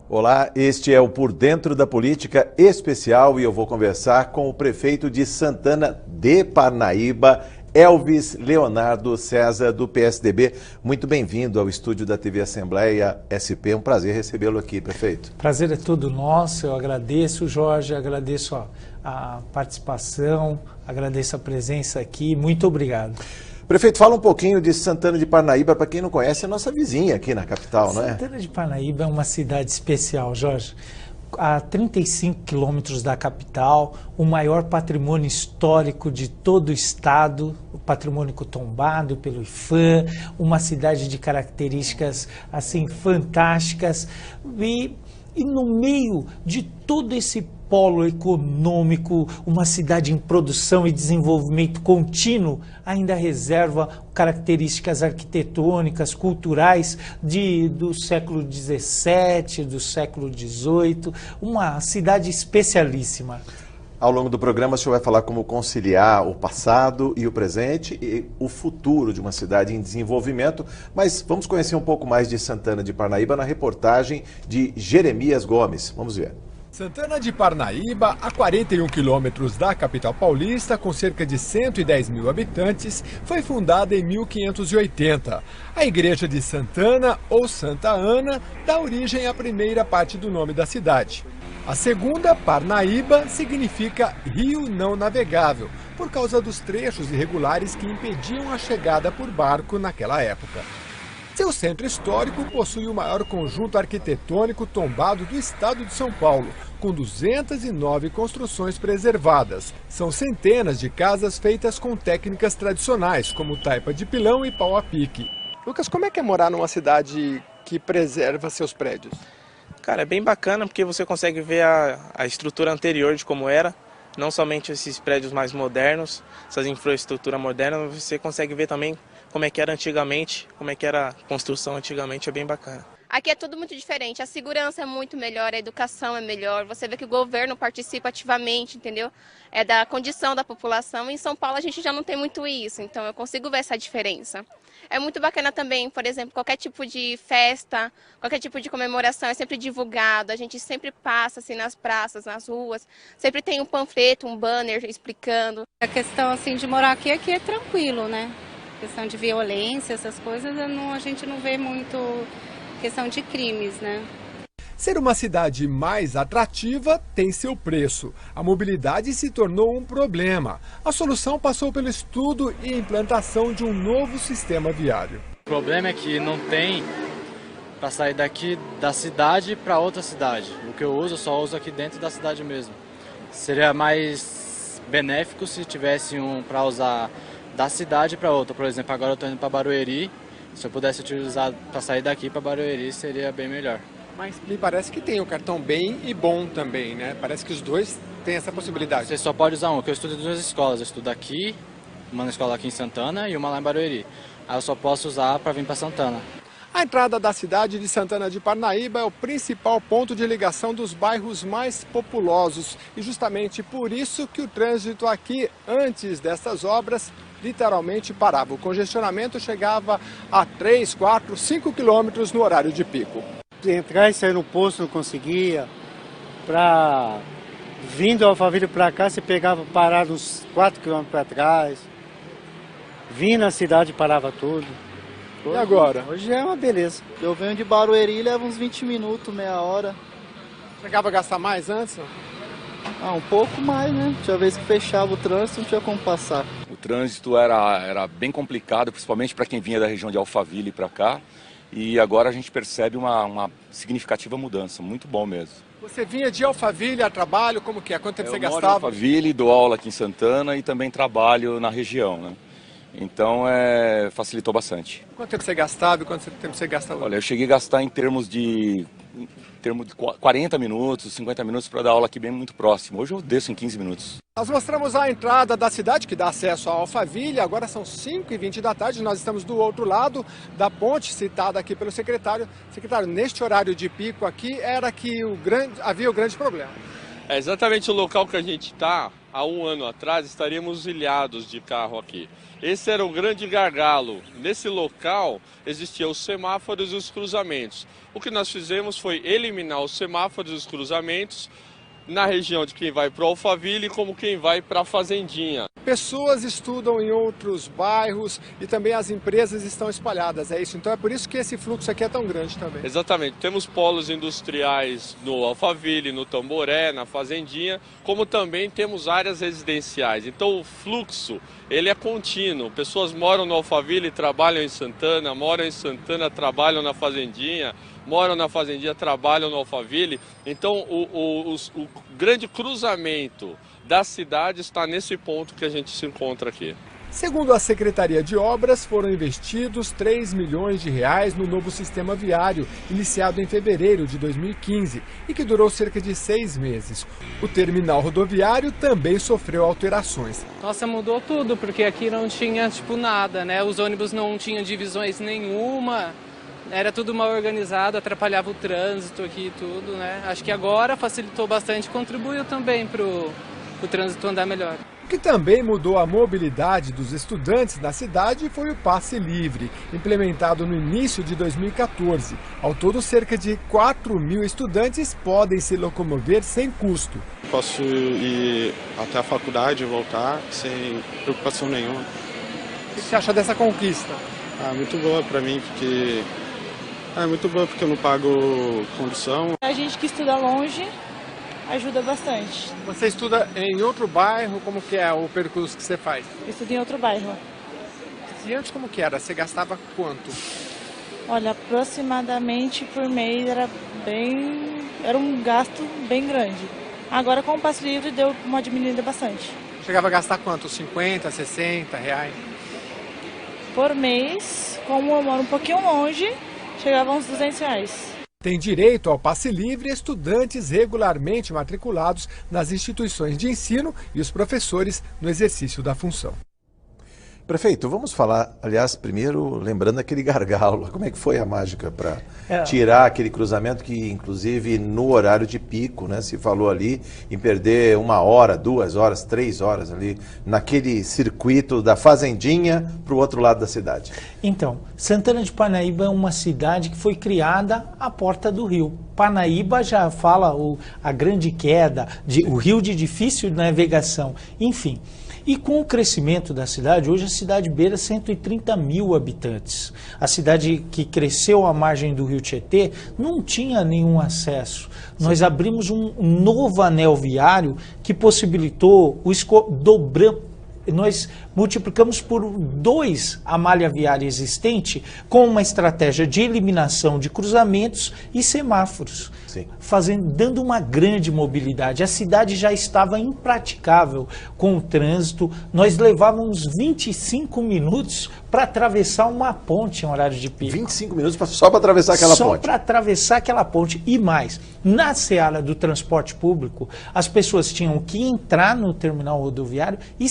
Olá, este é o Por Dentro da Política especial e eu vou conversar com o prefeito de Santana de Parnaíba, Elvis Leonardo César, do PSDB. Muito bem-vindo ao estúdio da TV Assembleia SP. É um prazer recebê-lo aqui, prefeito. Prazer é todo nosso. Eu agradeço, Jorge, agradeço a participação, agradeço a presença aqui. Muito obrigado. Prefeito, fala um pouquinho de Santana de Parnaíba, para quem não conhece, é a nossa vizinha aqui na capital, não é? Santana de Parnaíba é uma cidade especial, Jorge. A 35 quilômetros da capital, o maior patrimônio histórico de todo o estado, o patrimônio tombado pelo IPHAN, uma cidade de características assim fantásticas e no meio de todo esse polo econômico, uma cidade em produção e desenvolvimento contínuo, ainda reserva características arquitetônicas, culturais do século XVII, do século XVIII, uma cidade especialíssima. Ao longo do programa, o senhor vai falar como conciliar o passado e o presente e o futuro de uma cidade em desenvolvimento, mas vamos conhecer um pouco mais de Santana de Parnaíba na reportagem de Jeremias Gomes. Vamos ver. Santana de Parnaíba, a 41 quilômetros da capital paulista, com cerca de 110 mil habitantes, foi fundada em 1580. A igreja de Santana, ou Santa Ana, dá origem à primeira parte do nome da cidade. A segunda, Parnaíba, significa rio não navegável, por causa dos trechos irregulares que impediam a chegada por barco naquela época. Seu centro histórico possui o maior conjunto arquitetônico tombado do estado de São Paulo, com 209 construções preservadas. São centenas de casas feitas com técnicas tradicionais, como taipa de pilão e pau a pique. Lucas, como é que é morar numa cidade que preserva seus prédios? Cara, é bem bacana porque você consegue ver a estrutura anterior de como era, não somente esses prédios mais modernos, essas infraestruturas modernas, você consegue ver também como é que era antigamente, como é que era a construção antigamente, é bem bacana. Aqui é tudo muito diferente, a segurança é muito melhor, a educação é melhor, você vê que o governo participa ativamente, entendeu? É da condição da população. Em São Paulo a gente já não tem muito isso, então eu consigo ver essa diferença. É muito bacana também, por exemplo, qualquer tipo de festa, qualquer tipo de comemoração é sempre divulgado, a gente sempre passa assim nas praças, nas ruas, sempre tem um panfleto, um banner explicando. A questão assim de morar aqui é tranquilo, né? Questão de violência, essas coisas, a gente não vê muito questão de crimes, né? Ser uma cidade mais atrativa tem seu preço. A mobilidade se tornou um problema. A solução passou pelo estudo e implantação de um novo sistema viário. O problema é que não tem para sair daqui da cidade para outra cidade. O que eu uso, eu só uso aqui dentro da cidade mesmo. Seria mais benéfico se tivesse um para usar da cidade para outra. Por exemplo, agora eu estou indo para Barueri. Se eu pudesse utilizar para sair daqui para Barueri, seria bem melhor. Mas me parece que tem o cartão bem e bom também, né? Parece que os dois têm essa possibilidade. Você só pode usar um, que eu estudo em duas escolas. Eu estudo aqui, uma na escola aqui em Santana e uma lá em Barueri. Aí eu só posso usar para vir para Santana. A entrada da cidade de Santana de Parnaíba é o principal ponto de ligação dos bairros mais populosos. E justamente por isso que o trânsito aqui, antes dessas obras, literalmente parava. O congestionamento chegava a 3, 4, 5 quilômetros no horário de pico. Entrar e sair no posto não conseguia. Vindo do Alphaville para cá, você pegava parado uns 4 quilômetros para trás. Vindo na cidade, parava tudo. E agora? Hoje é uma beleza. Eu venho de Barueri, leva uns 20 minutos, meia hora. Chegava a gastar mais antes? Um pouco mais, né? Tinha vez que fechava o trânsito, não tinha como passar. O trânsito era bem complicado, principalmente para quem vinha da região de Alphaville para cá. E agora a gente percebe uma significativa mudança, muito bom mesmo. Você vinha de Alphaville a trabalho, como que é? Quanto tempo você gastava? Eu moro em Alphaville, dou aula aqui em Santana e também trabalho na região, né? Então facilitou bastante. Quanto tempo você gastava e quanto tempo você gasta hoje? Olha, eu cheguei a gastar em termos de 40 minutos, 50 minutos para dar aula aqui bem muito próximo. Hoje eu desço em 15 minutos. Nós mostramos a entrada da cidade, que dá acesso a Alphaville. Agora são 5h20 da tarde, nós estamos do outro lado da ponte, citada aqui pelo secretário. Secretário, neste horário de pico aqui, era que havia o grande problema. É exatamente o local que a gente está, há um ano atrás, estaríamos ilhados de carro aqui. Esse era o grande gargalo. Nesse local existiam os semáforos e os cruzamentos. O que nós fizemos foi eliminar os semáforos e os cruzamentos na região de quem vai para o Alphaville como quem vai para a Fazendinha. Pessoas estudam em outros bairros e também as empresas estão espalhadas, é isso? Então é por isso que esse fluxo aqui é tão grande também. Exatamente. Temos polos industriais no Alphaville, no Tamboré, na Fazendinha, como também temos áreas residenciais. Então o fluxo, ele é contínuo. Pessoas moram no Alphaville, trabalham em Santana, moram em Santana, trabalham na Fazendinha, moram na Fazendinha, trabalham no Alphaville. Então o grande cruzamento da cidade está nesse ponto que a gente se encontra aqui. Segundo a Secretaria de Obras, foram investidos 3 milhões de reais no novo sistema viário, iniciado em fevereiro de 2015 e que durou cerca de 6 meses. O terminal rodoviário também sofreu alterações. Nossa, mudou tudo, porque aqui não tinha nada, né? Os ônibus não tinham divisões nenhuma, era tudo mal organizado, atrapalhava o trânsito aqui e tudo, né? Acho que agora facilitou bastante, contribuiu também para o trânsito andar melhor. O que também mudou a mobilidade dos estudantes na cidade foi o passe livre, implementado no início de 2014. Ao todo, cerca de 4.000 estudantes podem se locomover sem custo. Posso ir até a faculdade e voltar sem preocupação nenhuma. O que você acha dessa conquista? Muito boa para mim, porque eu não pago condução. A gente que estuda longe ajuda bastante. Você estuda em outro bairro? Como que é o percurso que você faz? Eu estudo em outro bairro. E antes como que era? Você gastava quanto? Olha, aproximadamente por mês era um gasto bem grande. Agora com o passe livre deu uma diminuída bastante. Chegava a gastar quanto? 50, 60 reais? Por mês, como eu moro um pouquinho longe, chegava a uns 200 reais. Tem direito ao passe livre estudantes regularmente matriculados nas instituições de ensino e os professores no exercício da função. Prefeito, vamos falar, aliás, primeiro lembrando aquele gargalo. Como é que foi a mágica para tirar aquele cruzamento que, inclusive, no horário de pico, né, se falou ali em perder 1 hora, 2 horas, 3 horas ali, naquele circuito da Fazendinha para o outro lado da cidade? Então, Santana de Parnaíba é uma cidade que foi criada à porta do rio. Parnaíba já fala a grande queda, o rio de difícil navegação, enfim. E com o crescimento da cidade, hoje a cidade beira 130 mil habitantes. A cidade que cresceu à margem do rio Tietê não tinha nenhum acesso. Nós abrimos um novo anel viário que possibilitou nós multiplicamos por 2 a malha viária existente com uma estratégia de eliminação de cruzamentos e semáforos, dando uma grande mobilidade. A cidade já estava impraticável com o trânsito. Nós levávamos 25 minutos para atravessar uma ponte em horário de pico. 25 minutos só para atravessar aquela ponte? Só para atravessar aquela ponte. E mais, na seara do transporte público, as pessoas tinham que entrar no terminal rodoviário e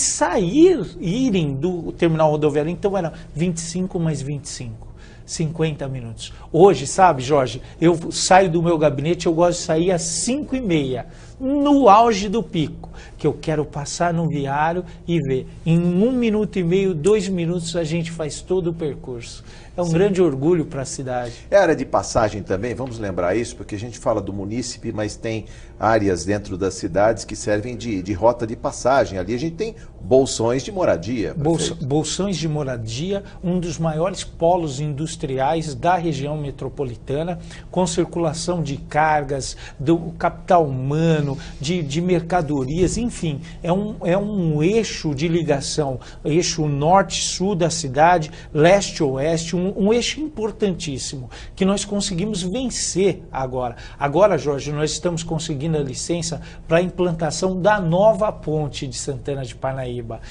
irem do terminal rodoviário. Então era 25 mais 25. 50 minutos. Hoje, sabe, Jorge, eu saio do meu gabinete, eu gosto de sair às 5h30, no auge do pico, que eu quero passar no viário e ver. Em 1 minuto e meio, 2 minutos, a gente faz todo o percurso. É um grande orgulho para a cidade. É área de passagem também, vamos lembrar isso, porque a gente fala do munícipe, mas tem áreas dentro das cidades que servem de rota de passagem. Ali a gente tem bolsões de moradia. Bolsões de moradia, um dos maiores polos industriais da região metropolitana, com circulação de cargas, do capital humano, de mercadorias, enfim, é um eixo de ligação, eixo norte-sul da cidade, leste-oeste, um eixo importantíssimo, que nós conseguimos vencer agora. Agora, Jorge, nós estamos conseguindo a licença para a implantação da nova ponte de Santana de Parnaíba.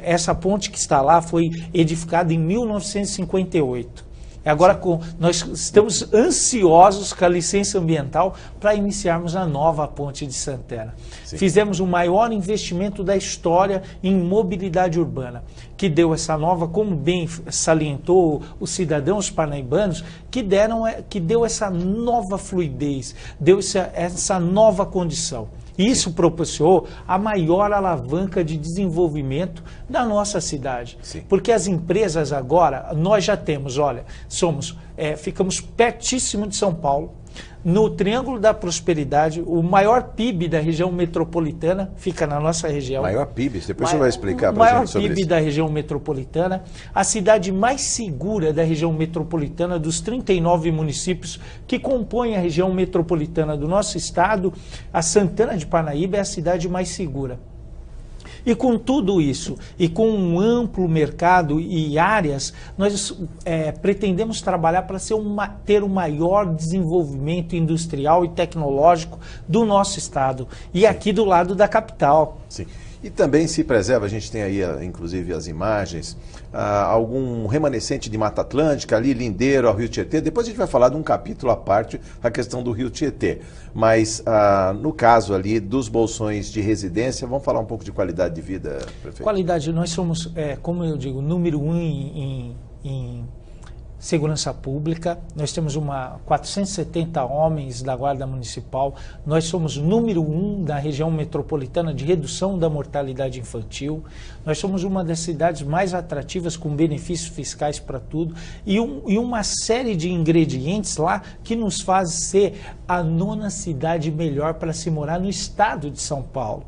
Essa ponte que está lá foi edificada em 1958. Agora nós estamos ansiosos com a licença ambiental para iniciarmos a nova ponte de Santana. Sim. Fizemos o maior investimento da história em mobilidade urbana, que deu essa nova, como bem salientou os cidadãos parnaibanos, que deu essa nova fluidez, deu essa nova condição. Isso proporcionou a maior alavanca de desenvolvimento da nossa cidade. Porque as empresas agora, nós já temos, olha, ficamos pertíssimo de São Paulo. No Triângulo da Prosperidade, o maior PIB da região metropolitana fica na nossa região. Maior PIB? Depois você vai explicar para a gente sobre isso. O maior PIB da região metropolitana, a cidade mais segura da região metropolitana, dos 39 municípios que compõem a região metropolitana do nosso estado, a Santana de Parnaíba é a cidade mais segura. E com tudo isso, e com um amplo mercado e áreas, nós pretendemos trabalhar para ter o maior desenvolvimento industrial e tecnológico do nosso estado. E aqui do lado da capital. Sim. E também se preserva, a gente tem aí, inclusive, as imagens, algum remanescente de Mata Atlântica, ali, lindeiro ao Rio Tietê. Depois a gente vai falar de um capítulo à parte, a questão do Rio Tietê. Mas, no caso ali dos bolsões de residência, vamos falar um pouco de qualidade de vida, prefeito? Qualidade, nós somos, como eu digo, número 1 em segurança pública. Nós temos 470 homens da Guarda Municipal. Nós somos número 1 da região metropolitana de redução da mortalidade infantil. Nós somos uma das cidades mais atrativas, com benefícios fiscais para tudo. E uma série de ingredientes lá que nos faz ser a 9ª cidade melhor para se morar no estado de São Paulo.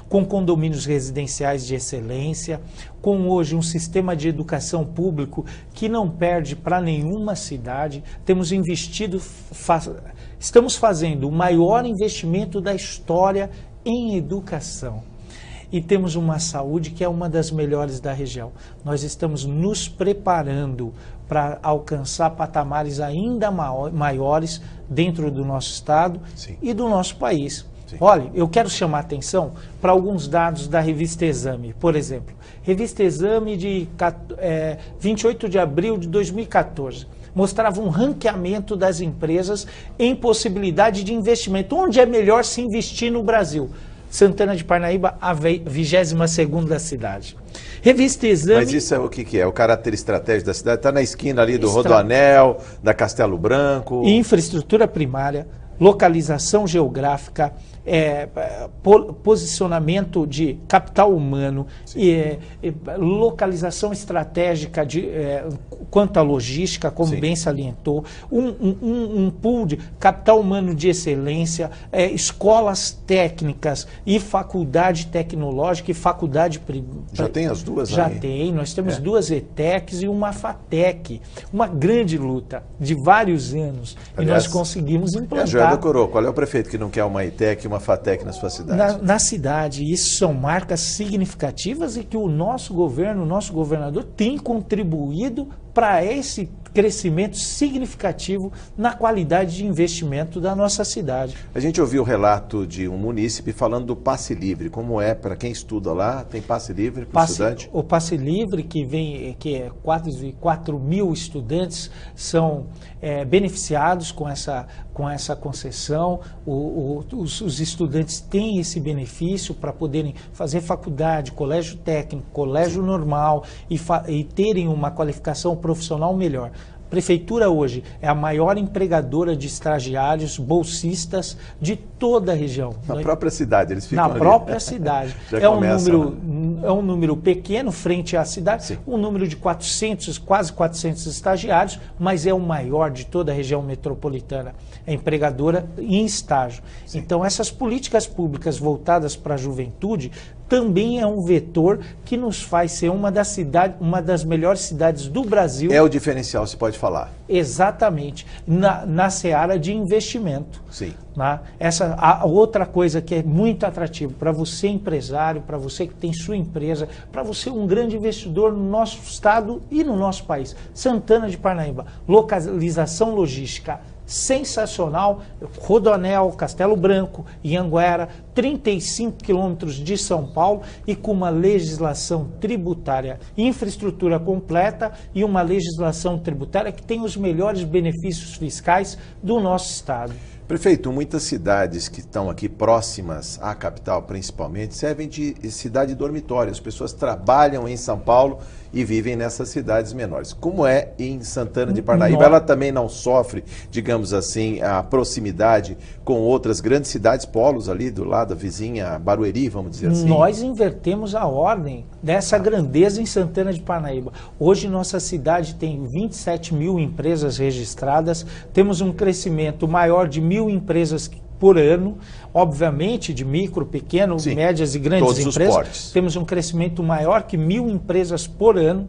Com condomínios residenciais de excelência, com hoje um sistema de educação público que não perde para nenhuma cidade. Temos investido, estamos fazendo o maior investimento da história em educação. E temos uma saúde que é uma das melhores da região. Nós estamos nos preparando para alcançar patamares ainda maiores dentro do nosso estado e do nosso país. Olha, eu quero chamar a atenção para alguns dados da revista Exame. Por exemplo, revista Exame de 28 de abril de 2014. Mostrava um ranqueamento das empresas em possibilidade de investimento. Onde é melhor se investir no Brasil? Santana de Parnaíba, a 22ª da cidade. Revista Exame... Mas isso é o que é? O caráter estratégico da cidade? Está na esquina ali do Rodoanel, da Castelo Branco... Infraestrutura primária, localização geográfica, posicionamento de capital humano, localização estratégica quanto à logística, como bem salientou, um pool de capital humano de excelência, escolas técnicas e faculdade tecnológica e faculdade... Já tem as duas aí? Já tem, nós temos 2 ETECs e uma FATEC, uma grande luta de vários anos. Aliás, e nós conseguimos implantar... Joel da Coroa, qual é o prefeito que não quer uma ETEC e uma FATEC na sua cidade? Na cidade, isso são marcas significativas e que o nosso governo, o nosso governador tem contribuído para esse crescimento significativo na qualidade de investimento da nossa cidade. A gente ouviu o relato de um munícipe falando do passe livre. Como é para quem estuda lá? Tem passe livre para o estudante? O passe livre, que é 4 mil estudantes são beneficiados com essa concessão. Os estudantes têm esse benefício para poderem fazer faculdade, colégio técnico, colégio normal e terem uma qualificação profissional melhor. A Prefeitura hoje é a maior empregadora de estagiários, bolsistas de toda a região. Na própria cidade, eles ficam ali. Na própria cidade. É um número pequeno frente à cidade, Sim. Um número de 400, quase 400 estagiários, mas é o maior de toda a região metropolitana. É empregadora em estágio. Sim. Então, essas políticas públicas voltadas para a juventude também é um vetor que nos faz ser uma das melhores cidades do Brasil. É o diferencial, se pode falar. Exatamente, na seara de investimento. Sim. A outra coisa que é muito atrativa para você empresário, para você que tem sua empresa, para você um grande investidor no nosso estado e no nosso país. Santana de Parnaíba, localização logística sensacional, Rodoanel, Castelo Branco, Anhanguera, 35 quilômetros de São Paulo e com uma legislação tributária, infraestrutura completa e uma legislação tributária que tem os melhores benefícios fiscais do nosso estado. Prefeito, muitas cidades que estão aqui próximas à capital, principalmente, servem de cidade dormitório. As pessoas trabalham em São Paulo e vivem nessas cidades menores. Como é em Santana de Parnaíba? Ela também não sofre, digamos assim, a proximidade com outras grandes cidades, polos ali do lado da vizinha Barueri, vamos dizer assim? Nós invertemos a ordem dessa grandeza em Santana de Parnaíba. Hoje nossa cidade tem 27 mil empresas registradas, temos um crescimento maior de 1.000 empresas por ano, obviamente de micro, pequeno, sim, médias e grandes empresas. Temos um crescimento maior que 1.000 empresas por ano.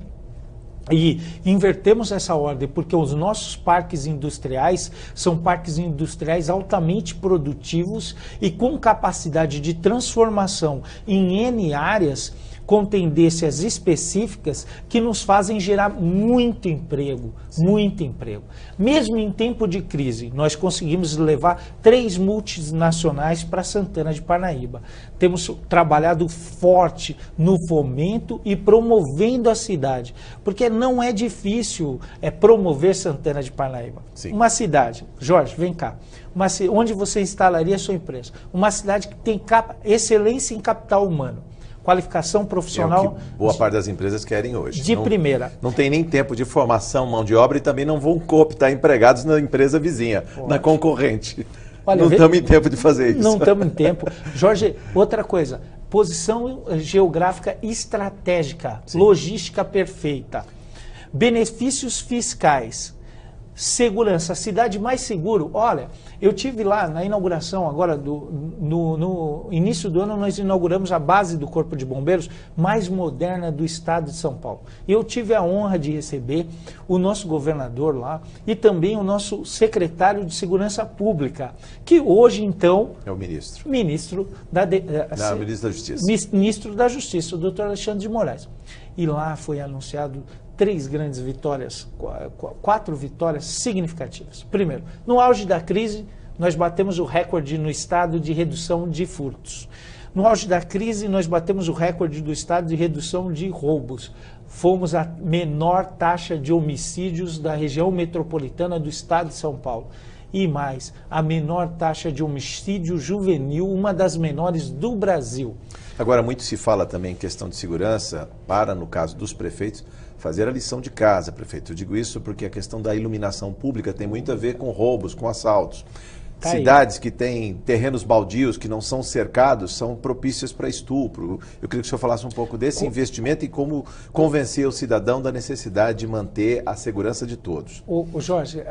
E invertemos essa ordem porque os nossos parques industriais são parques industriais altamente produtivos e com capacidade de transformação em N áreas, com tendências específicas que nos fazem gerar muito emprego, muito emprego. Mesmo em tempo de crise, nós conseguimos levar 3 multinacionais para Santana de Parnaíba. Temos trabalhado forte no fomento e promovendo a cidade, porque não é difícil promover Santana de Parnaíba. Sim. Uma cidade, Jorge, vem cá, onde você instalaria a sua empresa? Uma cidade que tem excelência em capital humano. Qualificação profissional... É o que boa parte das empresas querem hoje. De primeira. Não tem nem tempo de formação, mão de obra e também não vão cooptar empregados na empresa vizinha, na concorrente. Olha, não estamos em tempo de fazer isso. Não estamos em tempo. Jorge, outra coisa, posição geográfica estratégica, sim, logística perfeita, benefícios fiscais, segurança, a cidade mais segura. Olha, eu tive lá na inauguração agora, no início do ano, nós inauguramos a base do Corpo de Bombeiros mais moderna do estado de São Paulo. Eu tive a honra de receber o nosso governador lá e também o nosso secretário de Segurança Pública, que hoje, então... É o ministro. Ministro da Justiça. Ministro da Justiça, o doutor Alexandre de Moraes. E lá foi anunciado 3 grandes vitórias, 4 vitórias significativas. Primeiro, no auge da crise, nós batemos o recorde no estado de redução de furtos. No auge da crise, nós batemos o recorde do estado de redução de roubos. Fomos a menor taxa de homicídios da região metropolitana do estado de São Paulo. E mais, a menor taxa de homicídio juvenil, uma das menores do Brasil. Agora, muito se fala também em questão de segurança, no caso dos prefeitos, fazer a lição de casa, prefeito. Eu digo isso porque a questão da iluminação pública tem muito a ver com roubos, com assaltos. Cidades que têm terrenos baldios, que não são cercados, são propícias para estupro. Eu queria que o senhor falasse um pouco desse investimento e como convencer o cidadão da necessidade de manter a segurança de todos. Jorge,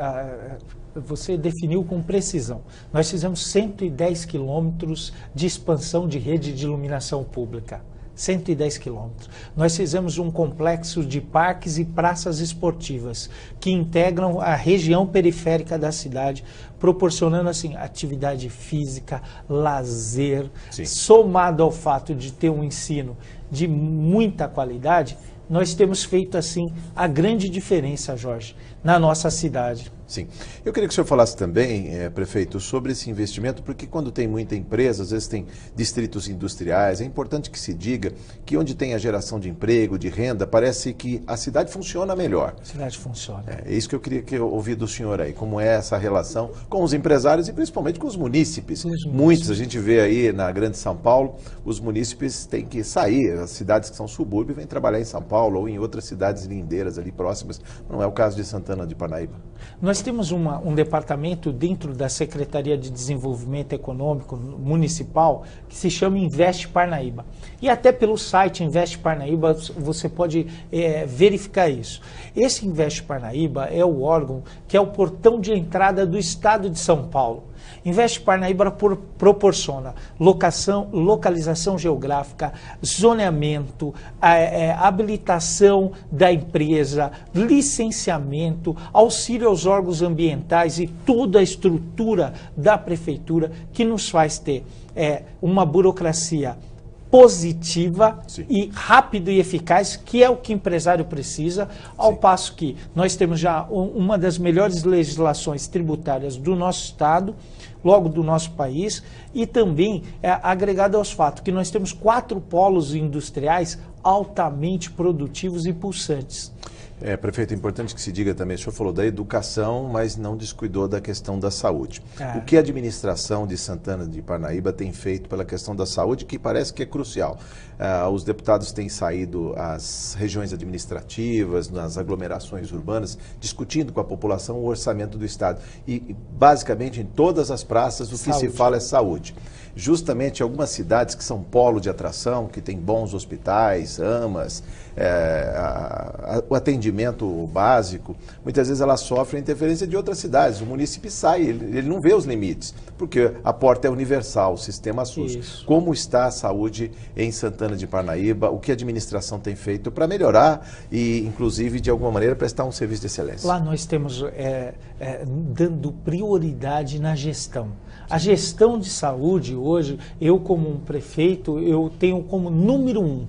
você definiu com precisão. Nós fizemos 110 quilômetros de expansão de rede de iluminação pública. 110 quilômetros. Nós fizemos um complexo de parques e praças esportivas que integram a região periférica da cidade, proporcionando assim atividade física, lazer, sim, somado ao fato de ter um ensino de muita qualidade. Nós temos feito assim a grande diferença, Jorge, na nossa cidade. Sim. Eu queria que o senhor falasse também, prefeito, sobre esse investimento, porque quando tem muita empresa, às vezes tem distritos industriais, é importante que se diga que onde tem a geração de emprego, de renda, parece que a cidade funciona melhor. A cidade funciona. É isso que eu queria que eu ouvisse do senhor aí, como é essa relação com os empresários e principalmente com os munícipes. Muitos, a gente vê aí na Grande São Paulo, os munícipes têm que sair, as cidades que são subúrbio vêm trabalhar em São Paulo ou em outras cidades lindeiras ali próximas, não é o caso de Santana de Parnaíba. Nós temos um departamento dentro da Secretaria de Desenvolvimento Econômico Municipal que se chama Investe Parnaíba. E até pelo site Investe Parnaíba você pode verificar isso. Esse Investe Parnaíba é o órgão que é o portão de entrada do estado de São Paulo. Investe Parnaíba proporciona localização geográfica, zoneamento, habilitação da empresa, licenciamento, auxílio aos órgãos ambientais e toda a estrutura da prefeitura que nos faz ter uma burocracia positiva, sim, e rápido e eficaz, que é o que o empresário precisa, ao sim, passo que nós temos já uma das melhores legislações tributárias do nosso estado, logo do nosso país, e também agregado aos fatos que nós temos 4 polos industriais altamente produtivos e pulsantes. Prefeito, é importante que se diga também, o senhor falou da educação, mas não descuidou da questão da saúde. O que a administração de Santana de Parnaíba tem feito pela questão da saúde, que parece que é crucial? Os deputados têm saído às regiões administrativas, nas aglomerações urbanas, discutindo com a população o orçamento do Estado. E, basicamente, em todas as praças, o que se fala é saúde. Justamente algumas cidades que são polo de atração, que têm bons hospitais, AMAs, o atendimento básico, muitas vezes elas sofrem interferência de outras cidades. O município sai, ele não vê os limites, porque a porta é universal, o sistema SUS. Isso. Como está a saúde em Santana de Parnaíba? O que a administração tem feito para melhorar e, inclusive, de alguma maneira, prestar um serviço de excelência? Lá nós temos dando prioridade na gestão. A gestão de saúde hoje, eu como um prefeito, eu tenho como número 1.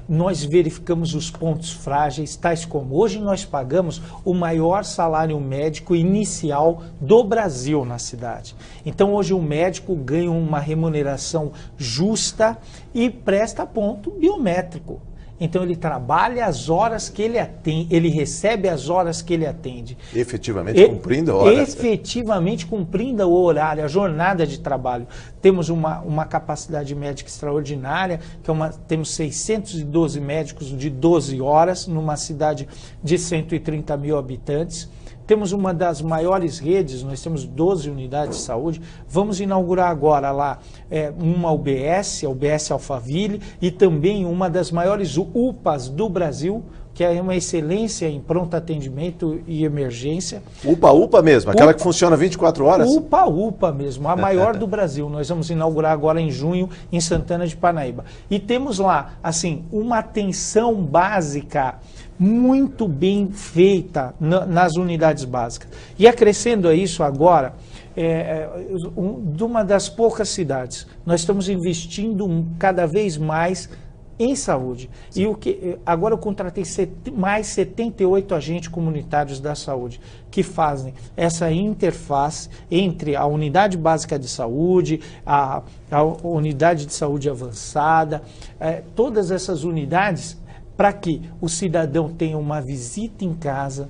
Nós verificamos os pontos frágeis, tais como hoje nós pagamos o maior salário médico inicial do Brasil na cidade. Então hoje o médico ganha uma remuneração justa e presta ponto biométrico. Então ele trabalha as horas que ele atende, ele recebe as horas que ele atende. Efetivamente cumprindo a hora. Efetivamente cumprindo o horário, a jornada de trabalho. Temos uma capacidade médica extraordinária, que temos 612 médicos de 12 horas, numa cidade de 130 mil habitantes. Temos uma das maiores redes, nós temos 12 unidades de saúde. Vamos inaugurar agora lá uma UBS, a UBS Alphaville, e também uma das maiores UPAs do Brasil, que é uma excelência em pronto atendimento e emergência. UPA mesmo, aquela que funciona 24 horas? UPA mesmo, a maior do Brasil. Nós vamos inaugurar agora em junho em Santana de Parnaíba. E temos lá, assim, uma atenção básica muito bem feita nas unidades básicas. E acrescendo a isso agora, de uma das poucas cidades, nós estamos investindo cada vez mais em saúde. Sim. E agora eu contratei mais 78 agentes comunitários da saúde que fazem essa interface entre a unidade básica de saúde, a unidade de saúde avançada, todas essas unidades, para que o cidadão tenha uma visita em casa,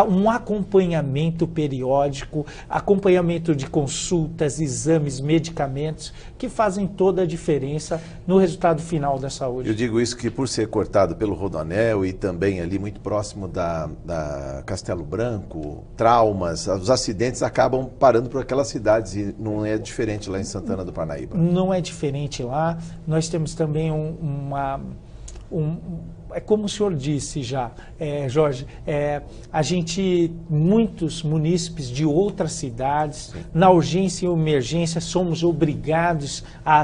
um acompanhamento periódico, acompanhamento de consultas, exames, medicamentos, que fazem toda a diferença no resultado final da saúde. Eu digo isso que por ser cortado pelo Rodoanel e também ali muito próximo da Castelo Branco, traumas, os acidentes acabam parando por aquelas cidades e não é diferente lá em Santana do Parnaíba. Não é diferente lá. Nós temos também é como o senhor disse já, Jorge, muitos munícipes de outras cidades, na urgência e emergência, somos obrigados a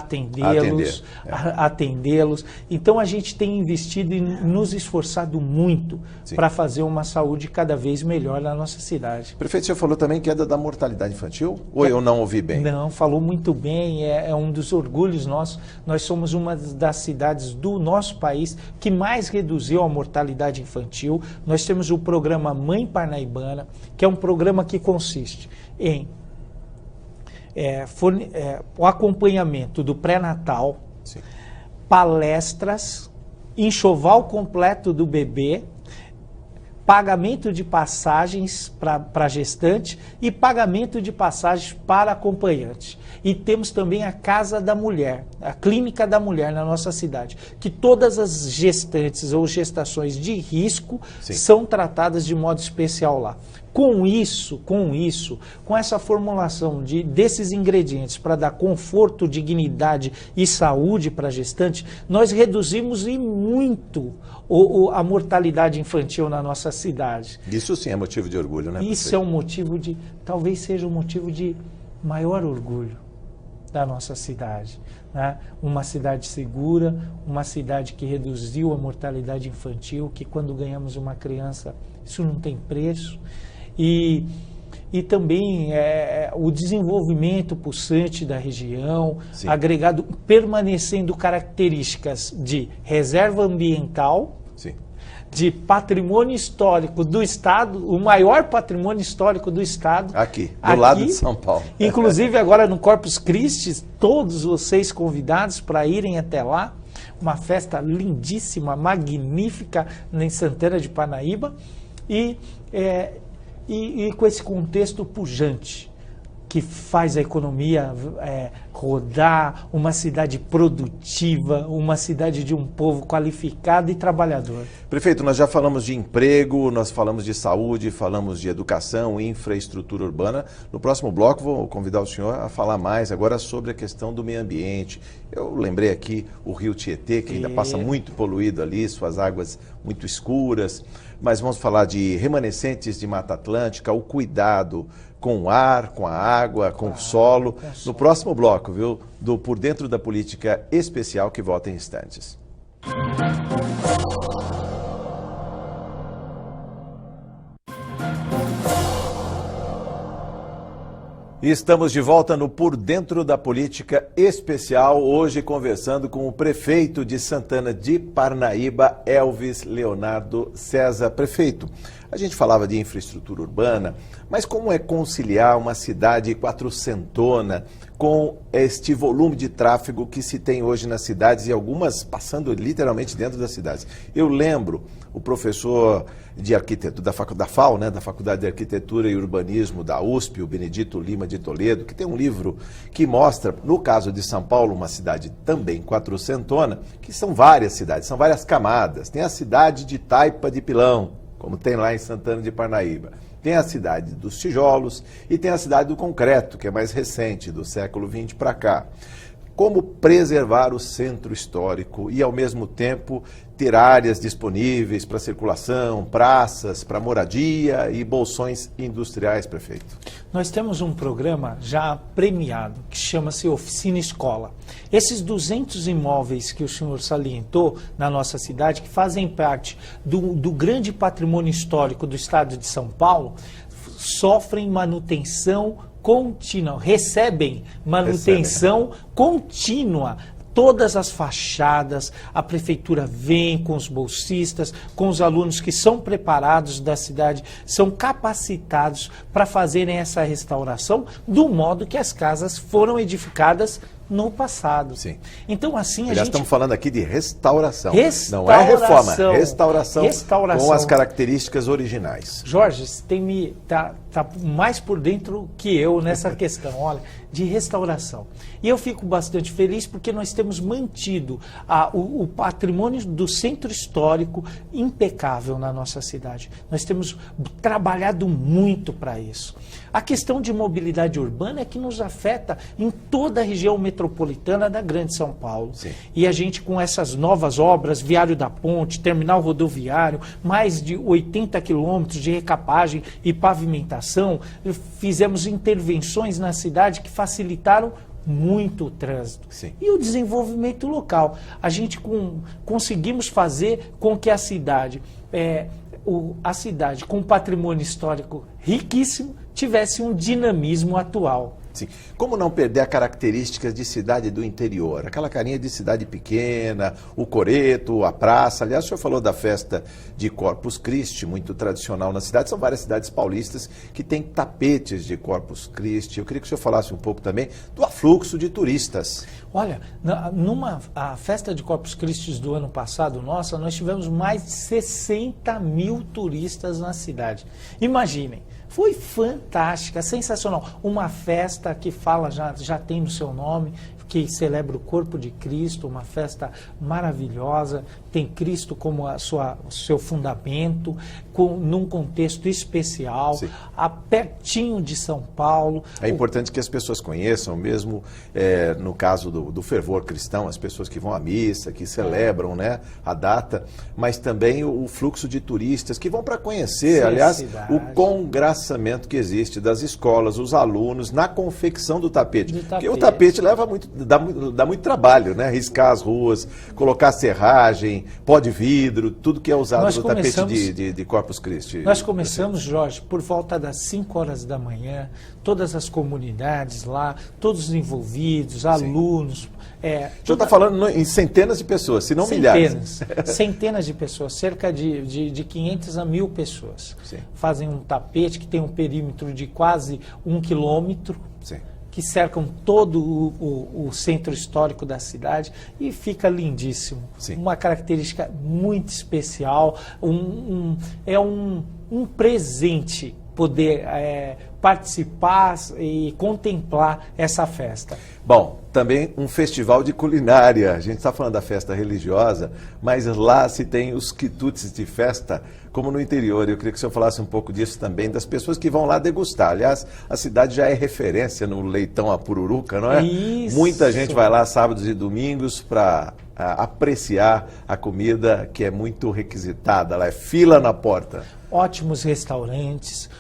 atendê-los. Então a gente tem investido e nos esforçado muito para fazer uma saúde cada vez melhor na nossa cidade. Prefeito, o senhor falou também queda da mortalidade infantil? Ou eu não ouvi bem? Não, falou muito bem, é um dos orgulhos nossos. Nós somos uma das cidades do nosso país que mais reduziu a mortalidade infantil. Nós temos o programa Mãe Parnaibana, que é um programa que consiste em o acompanhamento do pré-natal, palestras, enxoval completo do bebê, pagamento de passagens para gestante e pagamento de passagens para acompanhante. E temos também a Casa da Mulher, a Clínica da Mulher na nossa cidade, que todas as gestantes ou gestações de risco são tratadas de modo especial lá. Com essa formulação desses ingredientes para dar conforto, dignidade e saúde para a gestante, nós reduzimos e muito a mortalidade infantil na nossa cidade. Isso sim é motivo de orgulho, né? Isso é um motivo talvez seja um motivo de maior orgulho da nossa cidade, né? Uma cidade segura, uma cidade que reduziu a mortalidade infantil, que quando ganhamos uma criança, isso não tem preço. E também o desenvolvimento pulsante da região, agregado, permanecendo características de reserva ambiental, de patrimônio histórico do Estado, o maior patrimônio histórico do Estado. Aqui, do lado de São Paulo. Inclusive agora no Corpus Christi, todos vocês convidados para irem até lá. Uma festa lindíssima, magnífica em Santana de Parnaíba e com esse contexto pujante que faz a economia rodar, uma cidade produtiva, uma cidade de um povo qualificado e trabalhador. Prefeito, nós já falamos de emprego, nós falamos de saúde, falamos de educação, infraestrutura urbana. No próximo bloco vou convidar o senhor a falar mais agora sobre a questão do meio ambiente. Eu lembrei aqui o rio Tietê, que ainda passa muito poluído ali, suas águas muito escuras, mas vamos falar de remanescentes de Mata Atlântica, o cuidado com o ar, com a água, com o solo, no próximo bloco, viu? Do Por Dentro da Política Especial, que volta em instantes. E estamos de volta no Por Dentro da Política Especial, hoje conversando com o prefeito de Santana de Parnaíba, Elvis Leonardo César. Prefeito, a gente falava de infraestrutura urbana, mas como é conciliar uma cidade quatrocentona com este volume de tráfego que se tem hoje nas cidades e algumas passando literalmente dentro das cidades? Eu lembro o professor de arquitetura da FAU, né, da Faculdade de Arquitetura e Urbanismo da USP, o Benedito Lima de Toledo, que tem um livro que mostra, no caso de São Paulo, uma cidade também quatrocentona, que são várias cidades, são várias camadas. Tem a cidade de Taipa de Pilão, como tem lá em Santana de Parnaíba. Tem a cidade dos tijolos e tem a cidade do concreto, que é mais recente, do século XX para cá. Como preservar o centro histórico e, ao mesmo tempo, ter áreas disponíveis para circulação, praças, para moradia e bolsões industriais, prefeito? Nós temos um programa já premiado, que chama-se Oficina Escola. Esses 200 imóveis que o senhor salientou na nossa cidade, que fazem parte do grande patrimônio histórico do estado de São Paulo, sofrem manutenção contínua, recebem manutenção contínua. Todas as fachadas, a prefeitura vem com os bolsistas, com os alunos que são preparados da cidade, são capacitados para fazerem essa restauração do modo que as casas foram edificadas no passado. Sim. Então, assim, Aliás, estamos falando aqui de restauração. Restauração. Não é reforma, restauração com as Restauração. características originais. Jorge, você tá mais por dentro que eu nessa questão, olha, de restauração. E eu fico bastante feliz porque nós temos mantido o patrimônio do centro histórico impecável na nossa cidade. Nós temos trabalhado muito para isso. A questão de mobilidade urbana é que nos afeta em toda a região metropolitana da Grande São Paulo. Sim. E a gente, com essas novas obras, Viário da Ponte, terminal rodoviário, mais de 80 quilômetros de recapagem e pavimentação, fizemos intervenções na cidade que facilitaram muito o trânsito. Sim. E o desenvolvimento local. A gente conseguimos fazer com que a cidade com um patrimônio histórico riquíssimo, tivesse um dinamismo atual. Sim. Como não perder as características de cidade do interior? Aquela carinha de cidade pequena, o coreto, a praça. Aliás, o senhor falou da festa de Corpus Christi, muito tradicional na cidade. São várias cidades paulistas que têm tapetes de Corpus Christi. Eu queria que o senhor falasse um pouco também do afluxo de turistas. Olha, a festa de Corpus Christi do ano passado, nossa, nós tivemos mais de 60 mil turistas na cidade. Imaginem. Foi fantástica, sensacional. Uma festa que já tem no seu nome, que celebra o corpo de Cristo, uma festa maravilhosa, tem Cristo como o seu fundamento, num contexto especial, pertinho de São Paulo. É importante que as pessoas conheçam, mesmo no caso do fervor cristão, as pessoas que vão à missa, que celebram, né, a data, mas também o fluxo de turistas que vão para conhecer, aliás, o congraçamento que existe das escolas, os alunos, na confecção do tapete. Porque o tapete dá muito trabalho, né? Riscar as ruas, colocar serragem, pó de vidro, tudo que é usado no tapete de Corpus Christi. Nós começamos, Jorge, por volta das 5 horas da manhã, todas as comunidades lá, todos os envolvidos, alunos. O senhor está falando em centenas de pessoas, se não milhares. Centenas de pessoas, cerca de 500 a 1.000 pessoas. Sim. Fazem um tapete que tem um perímetro de quase 1 quilômetro. Sim. que cercam todo o centro histórico da cidade e fica lindíssimo. Sim. Uma característica muito especial, é um presente poder participar e contemplar essa festa. Bom, também um festival de culinária. A gente está falando da festa religiosa, mas lá se tem os quitutes de festa, como no interior. Eu queria que o senhor falasse um pouco disso também, das pessoas que vão lá degustar. Aliás, a cidade já é referência no leitão à pururuca, não é? Isso. Muita gente vai lá sábados e domingos para apreciar a comida que é muito requisitada. Lá é fila na porta. Ótimos restaurantes,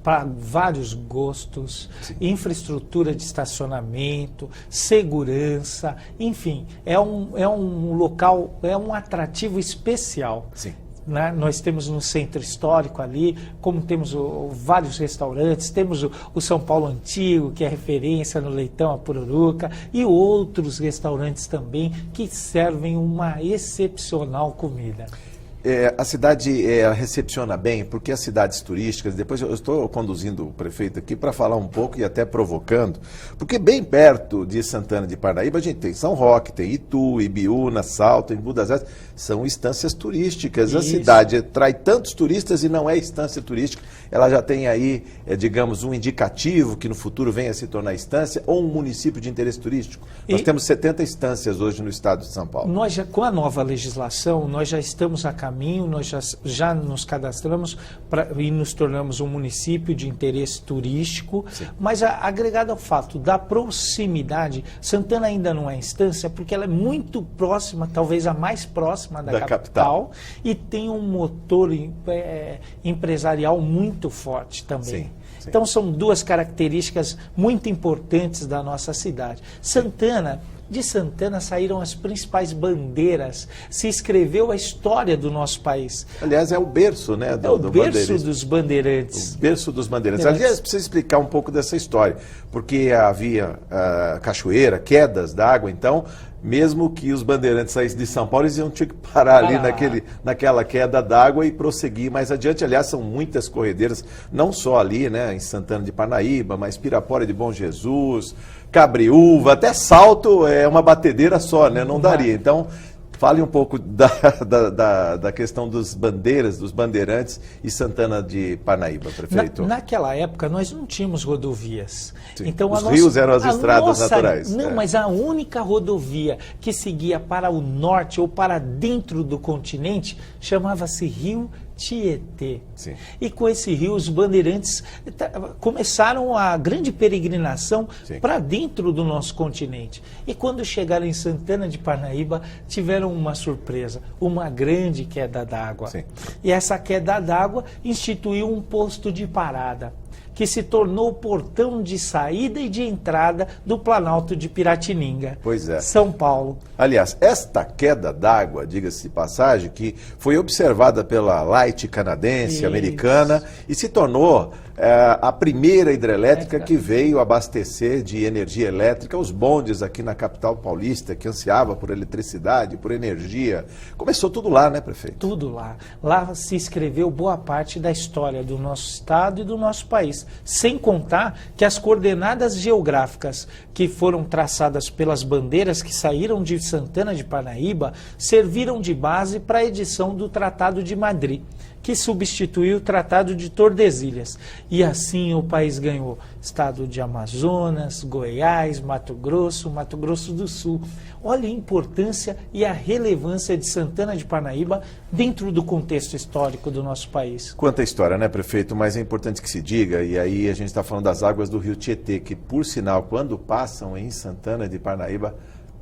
para vários gostos, Sim. Infraestrutura de estacionamento, segurança, enfim, é um local, é um atrativo especial. Sim. Né? Nós temos no centro histórico ali, como temos vários restaurantes, temos o São Paulo Antigo, que é referência no leitão à pururuca, e outros restaurantes também que servem uma excepcional comida. A cidade recepciona bem, porque as cidades turísticas, depois eu estou conduzindo o prefeito aqui para falar um pouco e até provocando, porque bem perto de Santana de Parnaíba a gente tem São Roque, tem Itu, Ibiúna, Salto, Embu das Artes, são instâncias turísticas. Isso. A cidade atrai tantos turistas e não é instância turística, ela já tem aí, digamos, um indicativo que no futuro venha a se tornar instância ou um município de interesse turístico. Nós temos 70 instâncias hoje no estado de São Paulo. Nós com a nova legislação, nós já estamos a caminho, nós já nos cadastramos e nos tornamos um município de interesse turístico. Sim. Mas agregado ao fato da proximidade, Santana ainda não é instância porque ela é muito próxima, talvez a mais próxima da capital, e tem um motor empresarial muito forte também. Sim. Então são duas características muito importantes da nossa cidade. De Santana saíram as principais bandeiras, se escreveu a história do nosso país. Aliás, é o berço, né? É o berço dos bandeirantes. O berço dos bandeirantes. Aliás, precisa explicar um pouco dessa história, porque havia cachoeira, quedas d'água, então, mesmo que os bandeirantes saíssem de São Paulo, eles iam ter que parar ali naquela queda d'água e prosseguir mais adiante. Aliás, são muitas corredeiras, não só ali, né, em Santana de Parnaíba, mas Pirapora de Bom Jesus, Cabriúva, até Salto é uma batedeira só, né? Não daria. Então, fale um pouco da questão dos bandeirantes e Santana de Parnaíba, prefeito. Naquela época, nós não tínhamos rodovias. Sim. Então, os rios eram as estradas naturais. Não, mas a única rodovia que seguia para o norte ou para dentro do continente chamava-se Rio Tietê. Sim. E com esse rio, os bandeirantes começaram a grande peregrinação para dentro do nosso continente. E quando chegaram em Santana de Parnaíba, tiveram uma surpresa, uma grande queda d'água. E essa queda d'água instituiu um posto de parada, que se tornou o portão de saída e de entrada do Planalto de Piratininga, São Paulo. Aliás, esta queda d'água, diga-se de passagem, que foi observada pela Light canadense, americana, e se tornou a primeira hidrelétrica que veio abastecer de energia elétrica os bondes aqui na capital paulista, que ansiava por eletricidade, por energia. Começou tudo lá, né, prefeito? Tudo lá. Lá se escreveu boa parte da história do nosso estado e do nosso país. Sem contar que as coordenadas geográficas que foram traçadas pelas bandeiras que saíram de Santana de Parnaíba serviram de base para a edição do Tratado de Madrid, que substituiu o Tratado de Tordesilhas. E assim o país ganhou estado de Amazonas, Goiás, Mato Grosso do Sul. Olha a importância e a relevância de Santana de Parnaíba dentro do contexto histórico do nosso país. Quanta história, né, prefeito? Mas é importante que se diga, e aí a gente está falando das águas do Rio Tietê, que por sinal, quando passam em Santana de Parnaíba,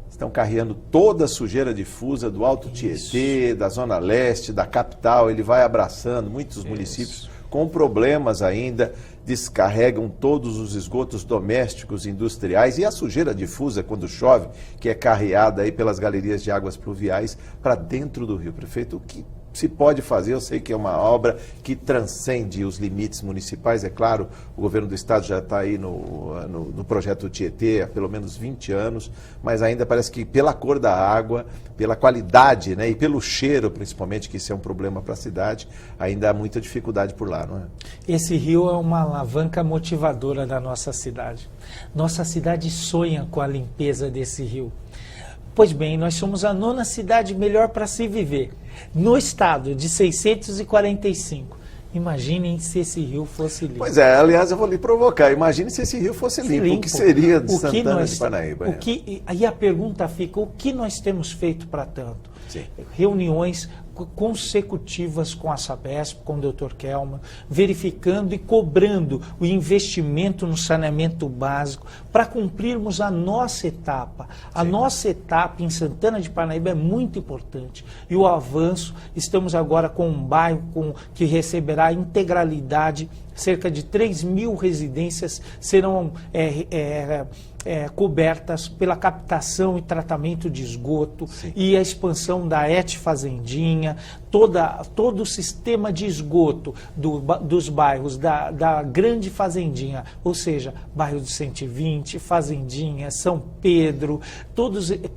estão carregando toda a sujeira difusa do Alto Tietê, da Zona Leste, da capital. Ele vai abraçando muitos municípios com problemas ainda, descarregam todos os esgotos domésticos, industriais e a sujeira difusa quando chove, que é carreada aí pelas galerias de águas pluviais para dentro do rio. Prefeito, se pode fazer? Eu sei que é uma obra que transcende os limites municipais, é claro, o governo do estado já está aí no projeto Tietê há pelo menos 20 anos, mas ainda parece que pela cor da água, pela qualidade, né, e pelo cheiro, principalmente, que isso é um problema para a cidade, ainda há muita dificuldade por lá, não é? Esse rio é uma alavanca motivadora da nossa cidade. Nossa cidade sonha com a limpeza desse rio. Pois bem, nós somos a 9ª cidade melhor para se viver, no estado de 645. Imaginem se esse rio fosse limpo. Pois é, aliás, eu vou lhe provocar. Imagine se esse rio fosse limpo. O que seria de Santana de Parnaíba? Aí a pergunta fica, o que nós temos feito para tanto? Sim. Reuniões consecutivas com a Sabesp, com o Dr. Kelman, verificando e cobrando o investimento no saneamento básico para cumprirmos a nossa etapa. A nossa etapa em Santana de Parnaíba é muito importante. E o avanço, estamos agora com um bairro que receberá a integralidade, cerca de 3.000 residências serão cobertas pela captação e tratamento de esgoto. Sim. E a expansão da ET Fazendinha, todo o sistema de esgoto dos bairros da Grande Fazendinha, ou seja, bairro do 120, Fazendinha, São Pedro,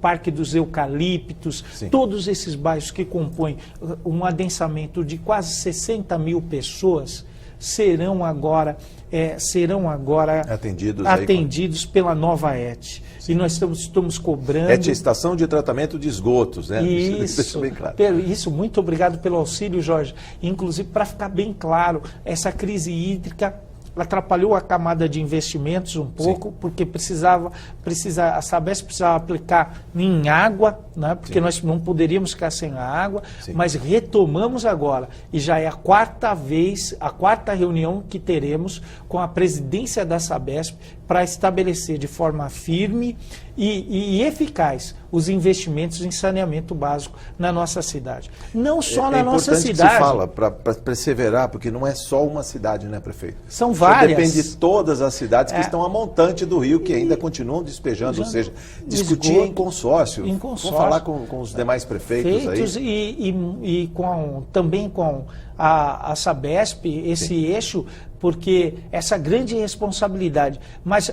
Parque dos Eucaliptos. Sim. Todos esses bairros que compõem um adensamento de quase 60.000 pessoas serão agora atendidos pela nova ET. Sim. E nós estamos cobrando... ET, Estação de Tratamento de Esgotos, né? Isso, bem claro. Isso, muito obrigado pelo auxílio, Jorge. Inclusive, para ficar bem claro, essa crise hídrica atrapalhou a camada de investimentos um pouco. Sim. Porque a Sabesp precisava aplicar em água, né? Porque Sim. nós não poderíamos ficar sem a água. Sim. Mas retomamos agora, e já é a quarta reunião que teremos com a presidência da Sabesp para estabelecer de forma firme e eficaz os investimentos em saneamento básico na nossa cidade. Não só na nossa cidade. É importante que se fala, para perseverar, porque não é só uma cidade, né, prefeito? São várias. Depende de todas as cidades que estão a montante do rio, que ainda continuam despejando, ou seja, discutir em consórcio. Vamos falar com os demais prefeitos aí. E também com a Sabesp, esse Sim. eixo, porque essa grande responsabilidade. Mas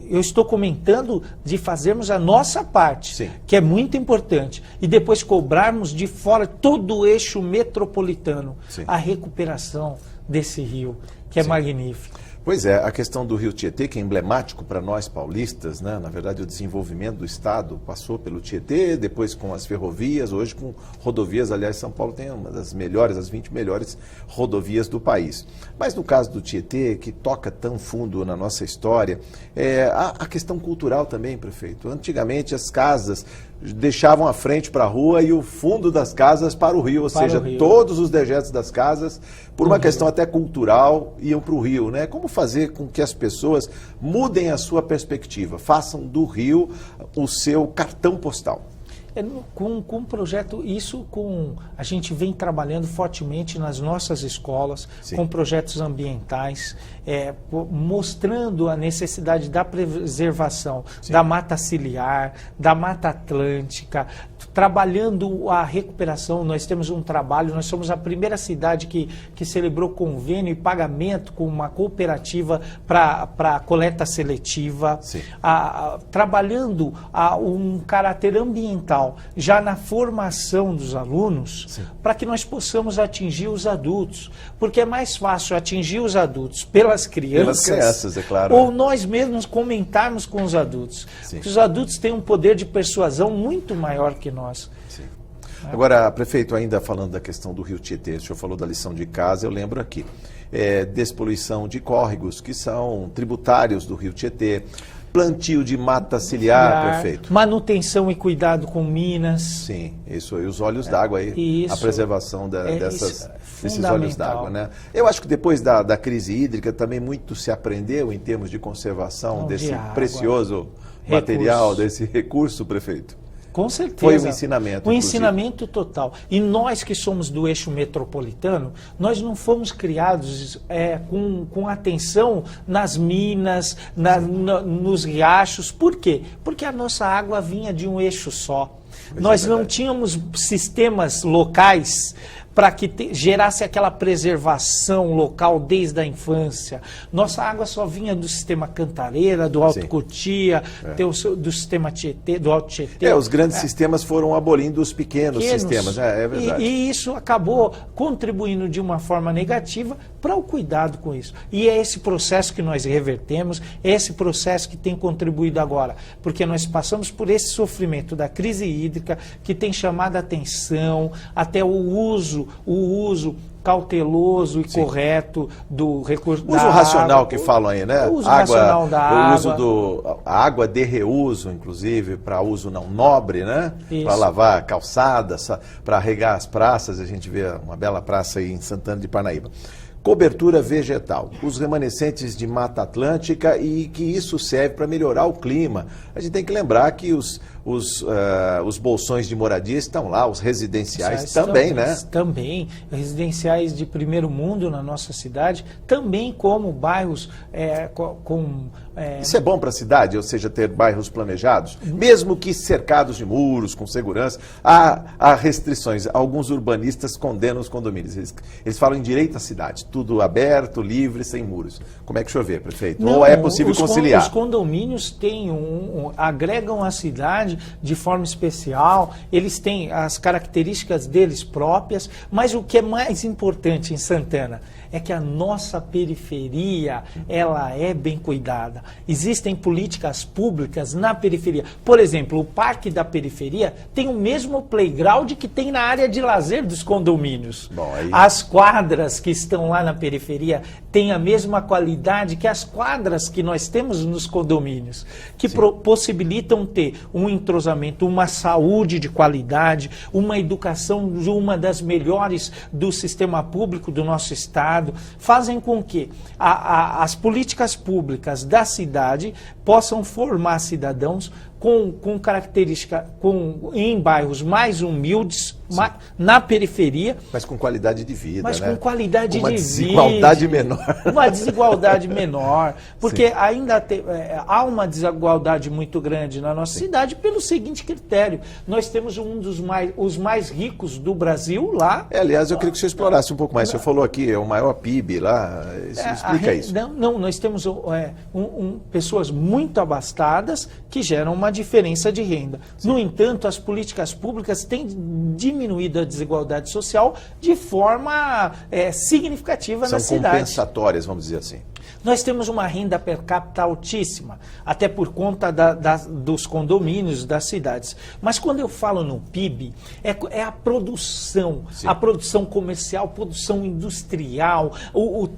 eu estou comentando de fazermos a nossa parte, Sim. que é muito importante, e depois cobrarmos de fora todo o eixo metropolitano, Sim. a recuperação desse rio, que é Sim. magnífico. Pois é, a questão do Rio Tietê, que é emblemático para nós paulistas, né? Na verdade, o desenvolvimento do Estado passou pelo Tietê, depois com as ferrovias, hoje com rodovias. Aliás, São Paulo tem uma das melhores, as 20 melhores rodovias do país. Mas no caso do Tietê, que toca tão fundo na nossa história, a questão cultural também, prefeito. Antigamente, as casas deixavam a frente para a rua e o fundo das casas para o rio, ou seja, todos os dejetos das casas, por uma questão até cultural, iam para o rio, né? Como fazer com que as pessoas mudem a sua perspectiva, façam do rio o seu cartão postal? Com um projeto, a gente vem trabalhando fortemente nas nossas escolas, Sim. com projetos ambientais, mostrando a necessidade da preservação Sim. da mata ciliar, da mata atlântica, trabalhando a recuperação. Nós temos um trabalho, nós somos a primeira cidade que celebrou convênio e pagamento com uma cooperativa para coleta seletiva, trabalhando um caráter ambiental já na formação dos alunos, para que nós possamos atingir os adultos, porque é mais fácil atingir os adultos pelas crianças, é claro, ou nós mesmos comentarmos com os adultos. Porque os adultos têm um poder de persuasão muito maior que nós. Sim. Agora, prefeito, ainda falando da questão do Rio Tietê, o senhor falou da lição de casa, eu lembro aqui, despoluição de córregos, que são tributários do Rio Tietê, plantio de mata ciliar, prefeito. Manutenção e cuidado com minas. Sim, isso aí, os olhos d'água aí, a preservação desses olhos d'água, né? Eu acho que depois da crise hídrica também muito se aprendeu em termos de conservação desse precioso material, desse recurso, prefeito. Com certeza. Foi um ensinamento. Ensinamento total. E nós que somos do eixo metropolitano, nós não fomos criados com atenção nas minas, nos riachos. Por quê? Porque a nossa água vinha de um eixo só. Nós não tínhamos sistemas locais para que gerasse aquela preservação local desde a infância. Nossa água só vinha do sistema Cantareira, do Alto Cotia, do sistema Tietê, do Alto Tietê. Os grandes sistemas foram abolindo os pequenos sistemas, é verdade. E isso acabou contribuindo de uma forma negativa para o cuidado com isso. E é esse processo que nós revertemos, é esse processo que tem contribuído agora, porque nós passamos por esse sofrimento da crise hídrica que tem chamado a atenção, até o uso cauteloso e correto do recurso da uso racional água, que falam aí, né? O uso racional da água. O uso a água de reuso, inclusive, para uso não nobre, né? Para lavar calçadas, para regar as praças. A gente vê uma bela praça aí em Santana de Parnaíba. Cobertura vegetal, os remanescentes de Mata Atlântica e que isso serve para melhorar o clima. A gente tem que lembrar que os bolsões de moradia estão lá, os residenciais também, né? Também, residenciais de primeiro mundo na nossa cidade, também como bairros Isso é bom para a cidade, ou seja, ter bairros planejados? Mesmo que cercados de muros, com segurança, há restrições. Alguns urbanistas condenam os condomínios. Eles falam em direito à cidade, tudo aberto, livre, sem muros. Como é que o senhor vê, prefeito? Não, ou é possível conciliar? Os condomínios agregam a cidade de forma especial, eles têm as características deles próprias, mas o que é mais importante em Santana é que a nossa periferia, ela é bem cuidada. Existem políticas públicas na periferia. Por exemplo, o Parque da Periferia tem o mesmo playground que tem na área de lazer dos condomínios. As quadras que estão lá na periferia têm a mesma qualidade que as quadras que nós temos nos condomínios, que possibilitam ter um entrosamento, uma saúde de qualidade, uma educação de uma das melhores do sistema público do nosso estado, fazem com que as políticas públicas da cidade possam formar cidadãos com característica, em bairros mais humildes, na periferia. Mas com qualidade de vida, mas né? Com qualidade uma de desigualdade vida. menor. Uma desigualdade menor. Porque ainda há uma desigualdade muito grande na nossa cidade pelo seguinte critério. Nós temos os mais ricos do Brasil lá. Aliás, eu queria que você explorasse um pouco mais. Você falou aqui, é o maior PIB lá. Explica isso. Não, nós temos pessoas muito abastadas que geram uma diferença de renda. No entanto, as políticas públicas têm diminuído a desigualdade social de forma significativa na cidade. São compensatórias, vamos dizer assim. Nós temos uma renda per capita altíssima, até por conta dos condomínios das cidades. Mas quando eu falo no PIB, é a produção, a produção comercial, produção industrial,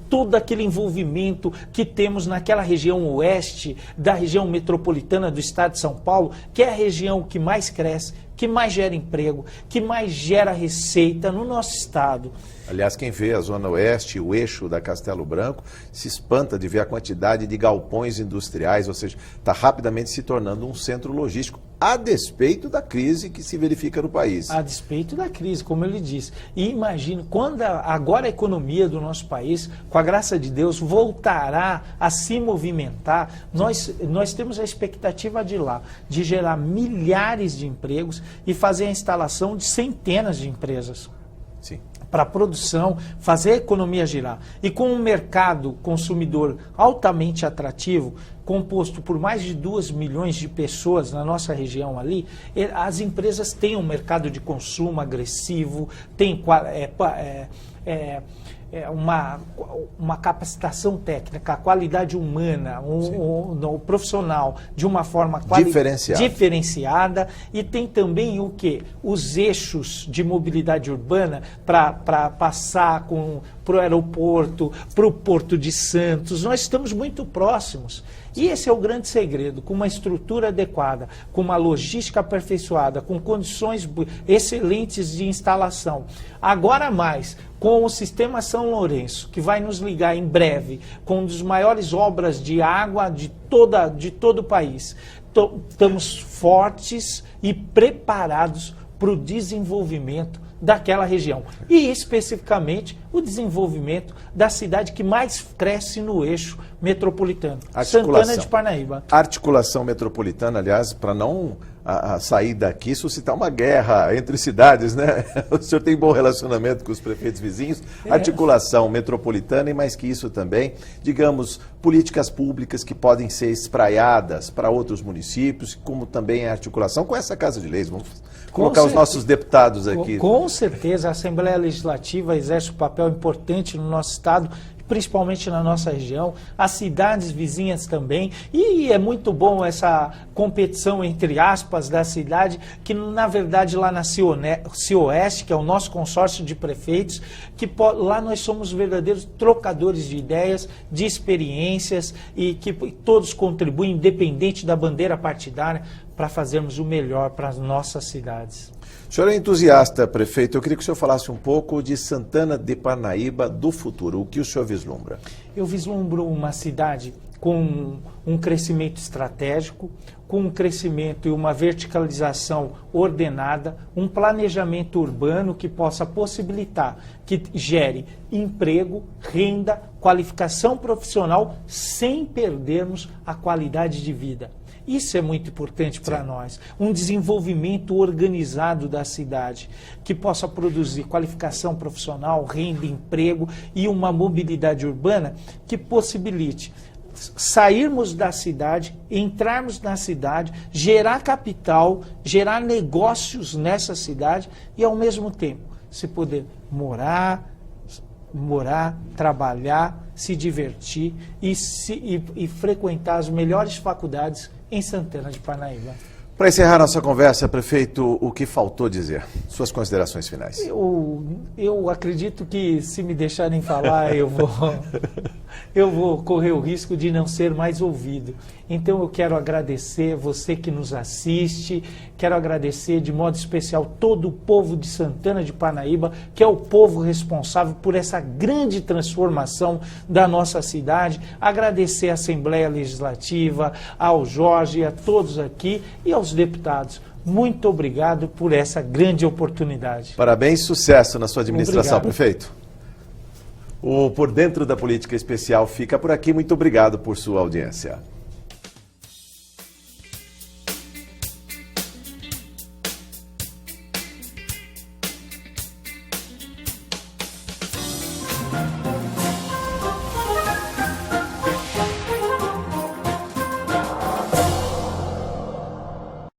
todo aquele envolvimento que temos naquela região oeste, da região metropolitana do estado de São Paulo, que é a região que mais cresce, que mais gera emprego, que mais gera receita no nosso estado. Aliás, quem vê a Zona Oeste, o eixo da Castelo Branco, se espanta de ver a quantidade de galpões industriais, ou seja, está rapidamente se tornando um centro logístico, a despeito da crise que se verifica no país. A despeito da crise, como eu lhe disse. E imagino, quando agora a economia do nosso país, com a graça de Deus, voltará a se movimentar, nós temos a expectativa de gerar milhares de empregos e fazer a instalação de centenas de empresas. Para a produção, fazer a economia girar. E com um mercado consumidor altamente atrativo, composto por mais de 2 milhões de pessoas na nossa região ali, as empresas têm um mercado de consumo agressivo, têm uma capacitação técnica, a qualidade humana, o profissional de uma forma diferenciada, e tem também o quê? Os eixos de mobilidade urbana para passar para o aeroporto, para o Porto de Santos. Nós estamos muito próximos. E esse é o grande segredo, com uma estrutura adequada, com uma logística aperfeiçoada, com condições excelentes de instalação. Agora mais, com o sistema São Lourenço, que vai nos ligar em breve com uma das maiores obras de água de todo o país. Estamos fortes e preparados para o desenvolvimento daquela região. E, especificamente, o desenvolvimento da cidade que mais cresce no eixo metropolitano, Santana de Parnaíba. Articulação metropolitana, aliás, para não a sair daqui e suscitar uma guerra entre cidades, né? O senhor tem bom relacionamento com os prefeitos vizinhos, articulação metropolitana e mais que isso também, digamos, políticas públicas que podem ser espraiadas para outros municípios, como também a articulação com essa Casa de Leis. Vamos colocar os nossos deputados aqui. Com certeza, a Assembleia Legislativa exerce um papel importante no nosso estado, principalmente na nossa região, as cidades vizinhas também, e é muito bom essa competição entre aspas da cidade, que na verdade lá na CIOeste, que é o nosso consórcio de prefeitos, que lá nós somos verdadeiros trocadores de ideias, de experiências, e que todos contribuem, independente da bandeira partidária, para fazermos o melhor para as nossas cidades. O senhor é entusiasta, prefeito. Eu queria que o senhor falasse um pouco de Santana de Parnaíba do futuro. O que o senhor vislumbra? Eu vislumbro uma cidade com um crescimento estratégico, com um crescimento e uma verticalização ordenada, um planejamento urbano que possa possibilitar que gere emprego, renda, qualificação profissional, sem perdermos a qualidade de vida. Isso é muito importante para nós. Um desenvolvimento organizado da cidade, que possa produzir qualificação profissional, renda, emprego e uma mobilidade urbana que possibilite sairmos da cidade, entrarmos na cidade, gerar capital, gerar negócios nessa cidade e, ao mesmo tempo, se poder morar, trabalhar, se divertir e frequentar as melhores faculdades em Santana de Parnaíba. Para encerrar nossa conversa, prefeito, o que faltou dizer? Suas considerações finais. Eu acredito que, se me deixarem falar, eu vou correr o risco de não ser mais ouvido. Então eu quero agradecer você que nos assiste, quero agradecer de modo especial todo o povo de Santana de Parnaíba, que é o povo responsável por essa grande transformação da nossa cidade, agradecer à Assembleia Legislativa, ao Jorge, a todos aqui e aos deputados. Muito obrigado por essa grande oportunidade. Parabéns e sucesso na sua administração, Obrigado. prefeito. O Por Dentro da Política Especial fica por aqui. Muito obrigado por sua audiência.